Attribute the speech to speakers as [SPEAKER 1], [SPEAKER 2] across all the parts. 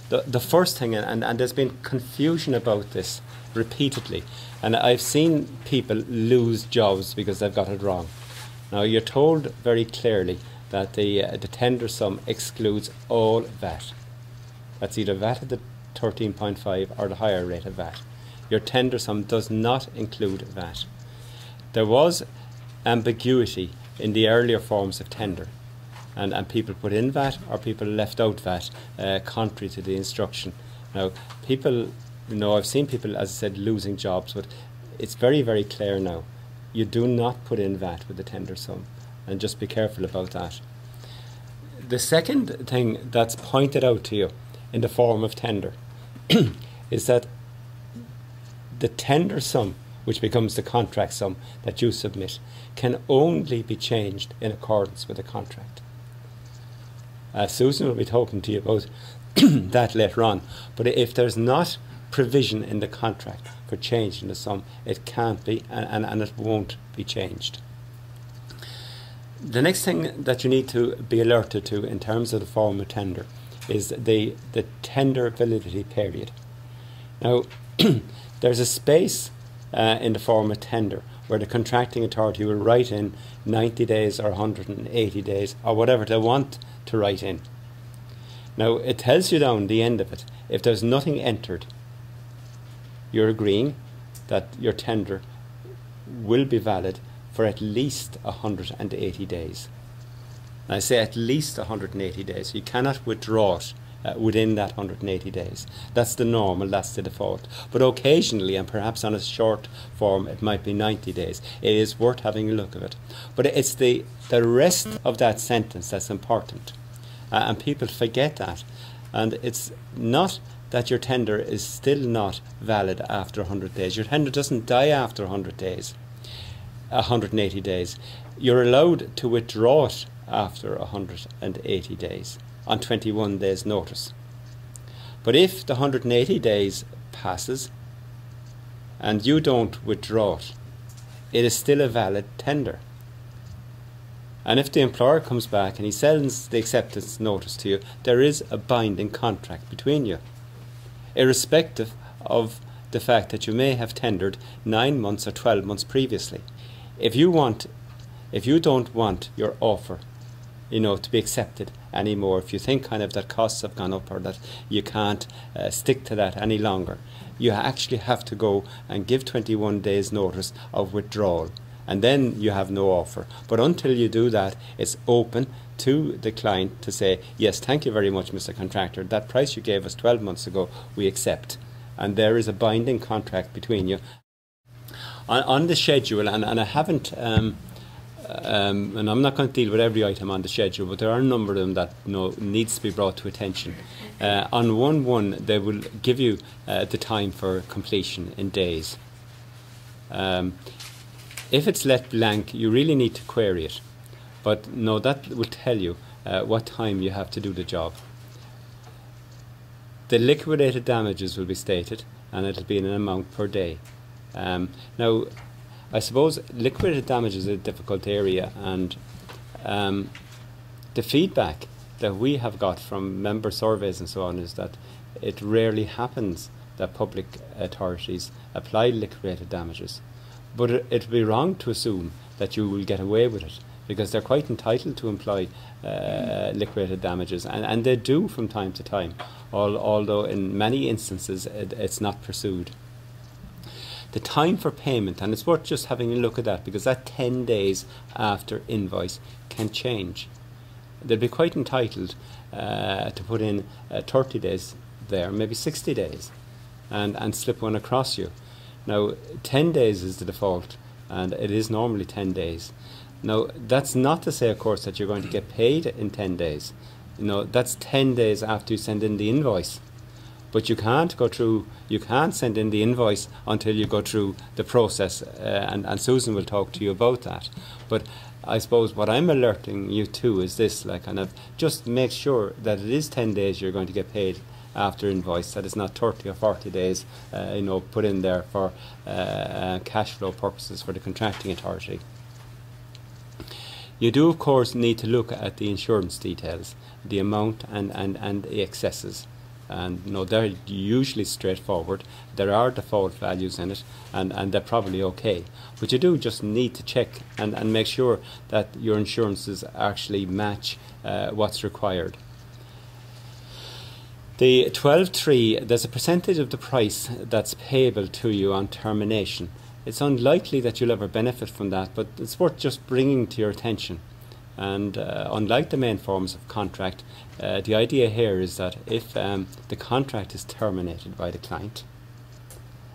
[SPEAKER 1] the first thing, and there's been confusion about this repeatedly, and I've seen people lose jobs because they've got it wrong. Now, you're told very clearly that the tender sum excludes all VAT. That's either VAT at the 13.5 or the higher rate of VAT. Your tender sum does not include VAT. There was ambiguity in the earlier forms of tender, and people put in VAT or people left out VAT, contrary to the instruction. Now, people, I've seen people, as I said, losing jobs, but it's very, very clear now. You do not put in VAT with the tender sum, and just be careful about that. The second thing that's pointed out to you in the form of tender is that the tender sum, which becomes the contract sum that you submit, can only be changed in accordance with the contract. Susan will be talking to you about that later on, but if there's not provision in the contract for changing the sum, it can't be, and it won't be changed. The next thing that you need to be alerted to in terms of the form of tender is the tender validity period. Now, there's a space in the form of tender where the contracting authority will write in 90 days or 180 days or whatever they want to write in. Now, it tells you down the end of it, if there's nothing entered, you're agreeing that your tender will be valid for at least 180 days. And I say at least 180 days. You cannot withdraw it within that 180 days. That's the normal, that's the default. But occasionally, and perhaps on a short form, it might be 90 days. It is worth having a look at it. But it's the rest of that sentence that's important. And people forget that. And it's not that your tender is still not valid after 100 days. Your tender doesn't die after 100 days, 180 days. You're allowed to withdraw it after 180 days on 21 days notice. But if the 180 days passes and you don't withdraw it, it is still a valid tender. And if the employer comes back and he sends the acceptance notice to you, there is a binding contract between you, irrespective of the fact that you may have tendered 9 months or 12 months previously. If you don't want your offer, to be accepted anymore, if you think kind of that costs have gone up or that you can't stick to that any longer, you actually have to go and give 21 days notice of withdrawal, and then you have no offer. But until you do that, it's open to the client to say, yes, thank you very much, Mr. Contractor, that price you gave us 12 months ago, we accept. And there is a binding contract between you. On the schedule, and I haven't, and I'm not going to deal with every item on the schedule, but there are a number of them that needs to be brought to attention. On 1.1, they will give you the time for completion in days. If it's left blank, you really need to query it. But no, that will tell you what time you have to do the job. The liquidated damages will be stated, and it'll be in an amount per day. Now, I suppose liquidated damages is a difficult area, and the feedback that we have got from member surveys and so on is that it rarely happens that public authorities apply liquidated damages. But it would be wrong to assume that you will get away with it, because they're quite entitled to employ liquidated damages, and they do from time to time, although in many instances it's not pursued. The time for payment, and it's worth just having a look at that, because that 10 days after invoice can change. They'll be quite entitled to put in 30 days there, maybe 60 days, and slip one across you. Now, 10 days is the default, and it is normally 10 days. Now, that's not to say, of course, that you're going to get paid in 10 days. That's 10 days after you send in the invoice. But you can't send in the invoice until you go through the process, and Susan will talk to you about that. But I suppose what I'm alerting you to is this, just make sure that it is 10 days you're going to get paid after invoice, that it's not 30 or 40 days put in there for cash flow purposes for the contracting authority. You do, of course, need to look at the insurance details, the amount and the excesses. and no, they're usually straightforward. There are default values in it, and they're probably okay. But you do just need to check and make sure that your insurances actually match what's required. The 12.3, there's a percentage of the price that's payable to you on termination. It's unlikely that you'll ever benefit from that, but it's worth just bringing to your attention. And unlike the main forms of contract, the idea here is that if the contract is terminated by the client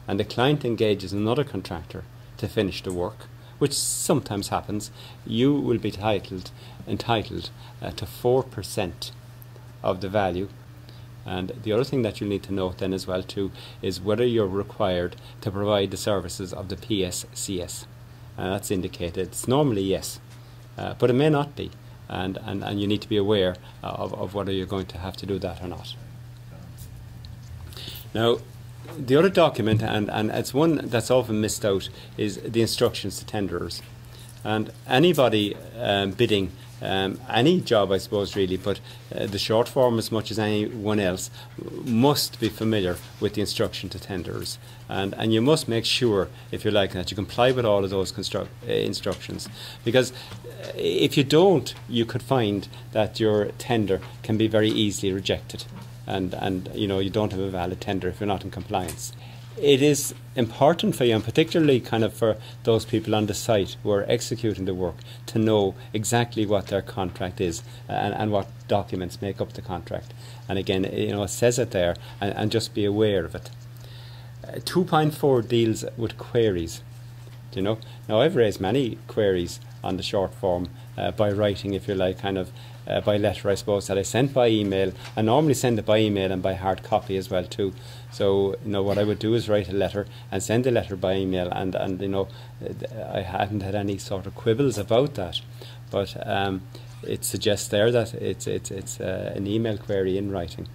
[SPEAKER 1] and the client engages another contractor to finish the work, which sometimes happens, you will be entitled to 4% of the value. And the other thing that you need to note then as well too is whether you're required to provide the services of the PSCS. That's indicated. It's normally yes, but it may not be, and you need to be aware of whether you're going to have to do that or not. Now, the other document, and it's one that's often missed out, is the instructions to tenderers. And anybody bidding any job, I suppose, really, but the short form as much as anyone else must be familiar with the instruction to tenderers. And you must make sure, if you like, that you comply with all of those instructions. Because if you don't, you could find that your tender can be very easily rejected. And you know, you don't have a valid tender if you're not in compliance. It is important for you, and particularly kind of for those people on the site who are executing the work, to know exactly what their contract is and what documents make up the contract. And again, you know, it says it there, and just be aware of it. 2.4 deals with queries. You know, now I've raised many queries on the short form by writing, if you like, kind of by letter, I suppose, that I sent by email. I normally send it by email and by hard copy as well too. So, you know, what I would do is write a letter and send the letter by email, and you know, I hadn't had any sort of quibbles about that. But it suggests there that it's an email query in writing.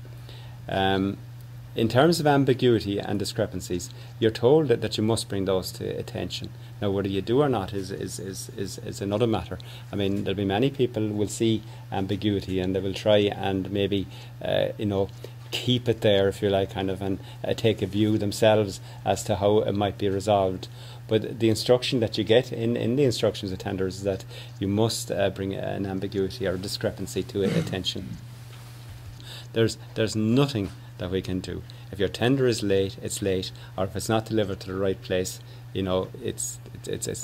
[SPEAKER 1] In terms of ambiguity and discrepancies, you're told that you must bring those to attention. Now, whether you do or not is another matter. I mean, there'll be many people who will see ambiguity and they will try and maybe, you know, keep it there, if you like, kind of, and take a view themselves as to how it might be resolved. But the instruction that you get in the instructions of tenders is that you must bring an ambiguity or discrepancy to attention. There's nothing that we can do. If your tender is late, it's late, or if it's not delivered to the right place, you know, it's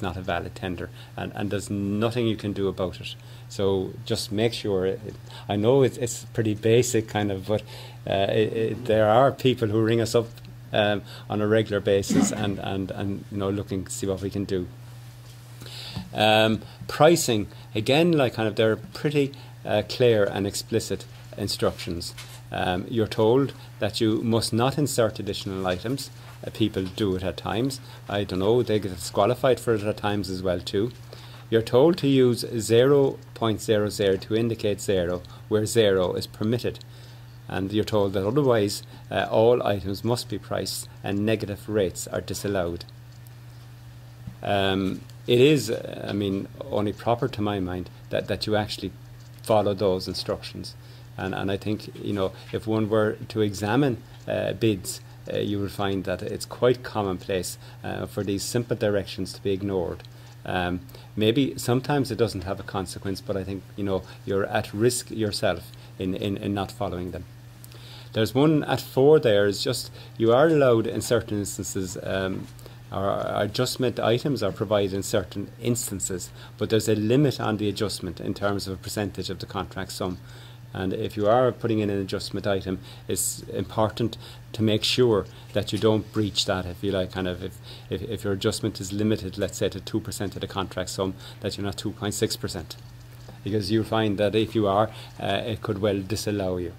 [SPEAKER 1] not a valid tender, and there's nothing you can do about it. So just make sure. I know it's pretty basic kind of, but there are people who ring us up on a regular basis and you know, looking to see what we can do. Pricing, again, like kind of, they're pretty clear and explicit instructions. You're told that you must not insert additional items. People do it at times. I don't know, they get disqualified for it at times as well too. You're told to use 0.00 to indicate 0 where 0 is permitted. And you're told that otherwise all items must be priced and negative rates are disallowed. It is, I mean, only proper to my mind that you actually follow those instructions. And I think, you know, if one were to examine bids, you will find that it's quite commonplace for these simple directions to be ignored. Maybe sometimes it doesn't have a consequence, but I think, you know, you're at risk yourself in not following them. There's one at 4 there, is just, you are allowed in certain instances, or adjustment items are provided in certain instances, but there's a limit on the adjustment in terms of a percentage of the contract sum. And if you are putting in an adjustment item, it's important to make sure that you don't breach that, if you like, kind of, if your adjustment is limited, let's say, to 2% of the contract sum, that you're not 2.6%. Because you'll find that if you are, it could well disallow you.